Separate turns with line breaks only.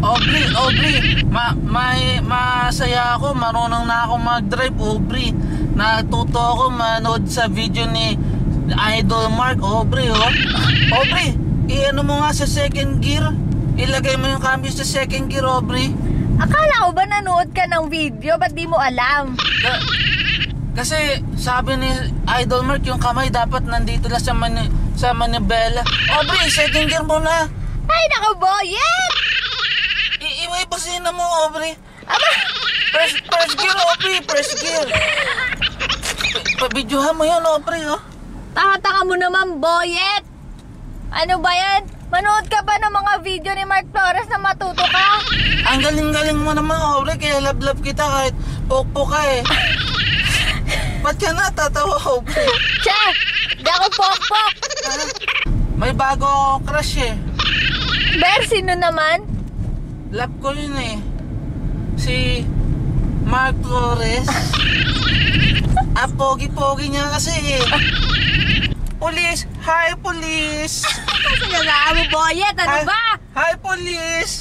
Aubrey, masaya ako, marunong na ako mag-drive, Aubrey. Natuto ako manood sa video ni Idol Mark, Aubrey, oh. Aubrey, i-ano mo nga sa second gear. Ilagay mo yung cambio sa second gear, Aubrey.
Akala ko ba nanood ka ng video? Ba't di mo alam?
Kasi sabi ni Idol Mark, yung kamay dapat nandito lang sa manibela. Aubrey, second gear mo na.
Ay, naku, boyet!
Ibasin na mo, Aubrey.
Aba!
First gear, Aubrey, first gear. Pabidyohan mo yun, Aubrey, oh.
Taka-taka mo naman, boyet! Ano ba yan? Manood ka ba ng mga video ni Mark Flores na matuto ka?
Ang galing-galing mo naman, Aubrey, kaya love kita kahit pokpok ka eh. Ba't ka natatawa, Aubrey?
Che! Di ako pokpok!
May bago ako crush eh.
Ber, sino naman?
Love ko yun eh. Si Mark Flores. Pogi-pogi niya kasi eh. Police! Hi, police!
Kasi nga mo, boyet! Ano ba?
Hi, police!